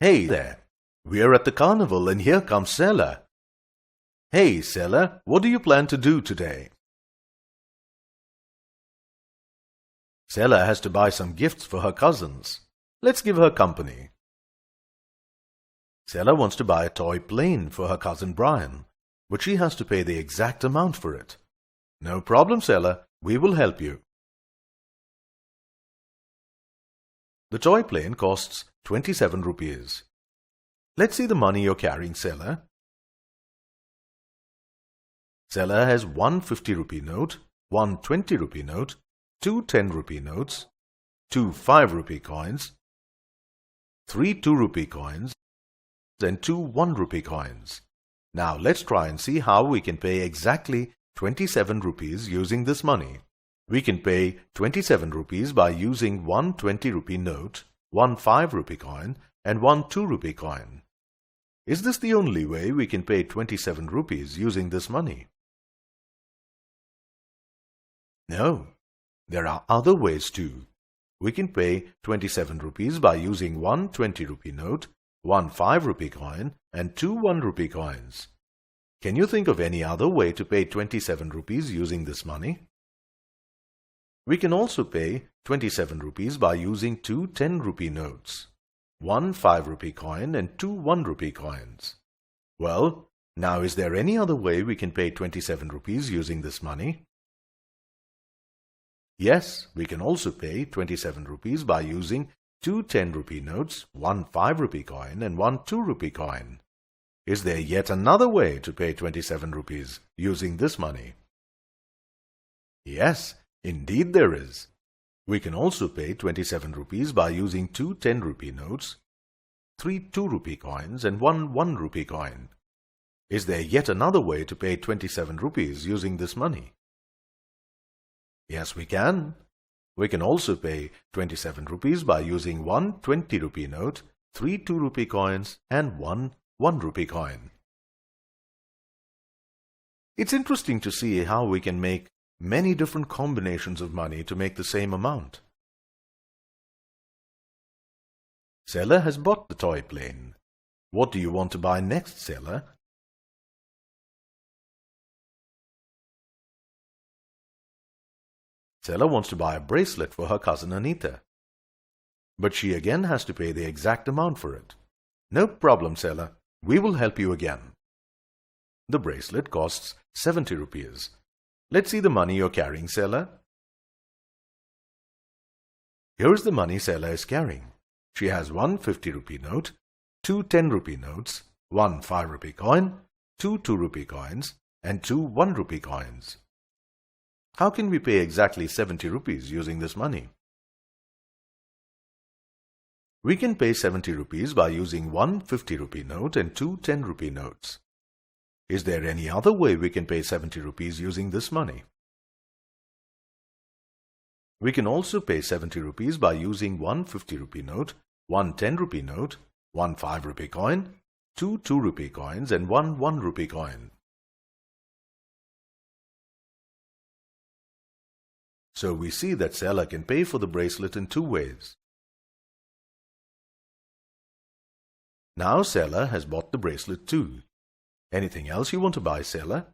Hey there! We're at the carnival and here comes Sela. Hey Sela, what do you plan to do today? Sela has to buy some gifts for her cousins. Let's give her company. Sela wants to buy a toy plane for her cousin Brian, but she has to pay the exact amount for it. No problem, Sela. We will help you. The toy plane costs 27 rupees. Let's see the money you're carrying, Sela. Sela has one 50-rupee note, one 20-rupee note, two 10-rupee notes, two 5-rupee coins, three 2-rupee coins, and two 1-rupee coins. Now let's try and see how we can pay exactly 27 rupees using this money. We can pay 27 rupees by using one 20-rupee note, one 5-rupee coin, and one 2-rupee coin. Is this the only way we can pay 27 rupees using this money? No, there are other ways too. We can pay 27 rupees by using one 20-rupee note, one 5-rupee coin, and two 1-rupee coins. Can you think of any other way to pay 27 rupees using this money? We can also pay 27 rupees by using two 10-rupee notes, one 5-rupee coin and two 1-rupee coins. Well, now is there any other way we can pay 27 rupees using this money? Yes, we can also pay 27 rupees by using two 10-rupee notes, one 5-rupee coin and one 2-rupee coin. Is there yet another way to pay 27 rupees using this money? Yes, indeed there is. We can also pay 27 rupees by using two 10-rupee notes, three 2-rupee coins and one 1-rupee coin. Is there yet another way to pay 27 rupees using this money? Yes, we can. We can also pay 27 rupees by using one 20-rupee note, three 2-rupee coins and one 1-rupee coin. It's interesting to see how we can make many different combinations of money to make the same amount. Sela has bought the toy plane. What do you want to buy next, Sela? Sela wants to buy a bracelet for her cousin Anita. But she again has to pay the exact amount for it. No problem, Sela. We will help you again. The bracelet costs 70 rupees. Let's see the money you're carrying, Sela. Here is the money Sela is carrying. She has one 50-rupee note, two 10-rupee notes, one 5-rupee coin, two 2-rupee coins, and two 1-rupee coins. How can we pay exactly 70 rupees using this money? We can pay 70 rupees by using one 50-rupee note and two 10-rupee notes. Is there any other way we can pay 70 rupees using this money? We can also pay 70 rupees by using one 50-rupee note, one 10-rupee note, one 5-rupee coin, two 2-rupee coins and one 1-rupee coin. So we see that Sela can pay for the bracelet in two ways. Now Sela has bought the bracelet too. Anything else you want to buy, Sela?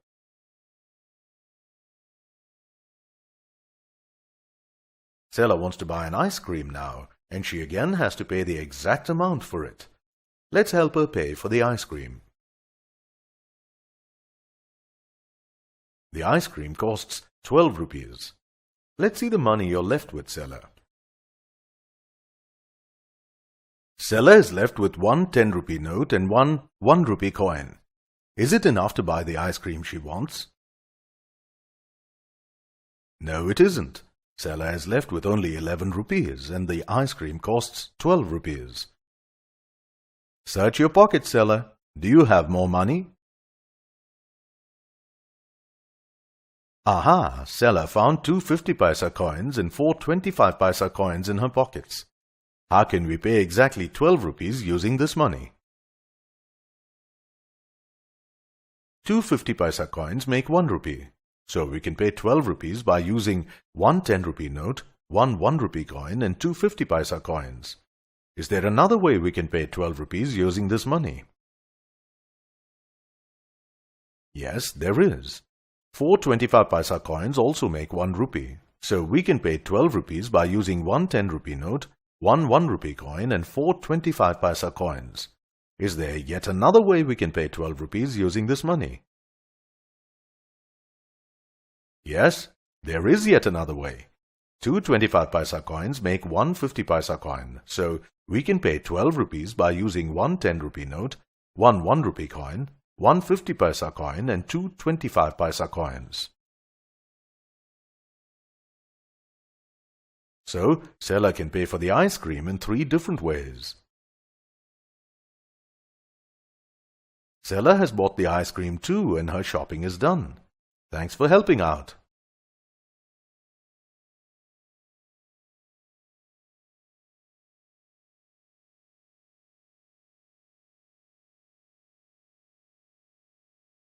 Sela wants to buy an ice cream now, and she again has to pay the exact amount for it. Let's help her pay for the ice cream. The ice cream costs 12 rupees. Let's see the money you're left with, Sela. Sela is left with one 10-rupee note and one 1-rupee coin. Is it enough to buy the ice cream she wants? No, it isn't. Sela is left with only 11 rupees and the ice cream costs 12 rupees. Search your pocket, Sela. Do you have more money? Aha! Sela found two 50-paisa coins and four 25-paisa coins in her pockets. How can we pay exactly 12 rupees using this money? Two 50-paisa coins make 1 rupee. So we can pay 12 rupees by using one 10-rupee note, one 1-rupee coin and two 50-paisa coins. Is there another way we can pay 12 rupees using this money? Yes, there is. 4 25 paisa coins also make 1 rupee. So we can pay 12 rupees by using 1 10-rupee note, 1 1-rupee coin and 4 25 paisa coins. Is there yet another way we can pay 12 rupees using this money? Yes, there is yet another way. 2 25 paisa coins make 1 50 paisa coin. So we can pay 12 rupees by using 1 10-rupee note, 1 1-rupee coin, 1 50 paisa coin and 2 25 paisa coins. So, seller can pay for the ice cream in 3 different ways. Seller has bought the ice cream too and her shopping is done. Thanks for helping out.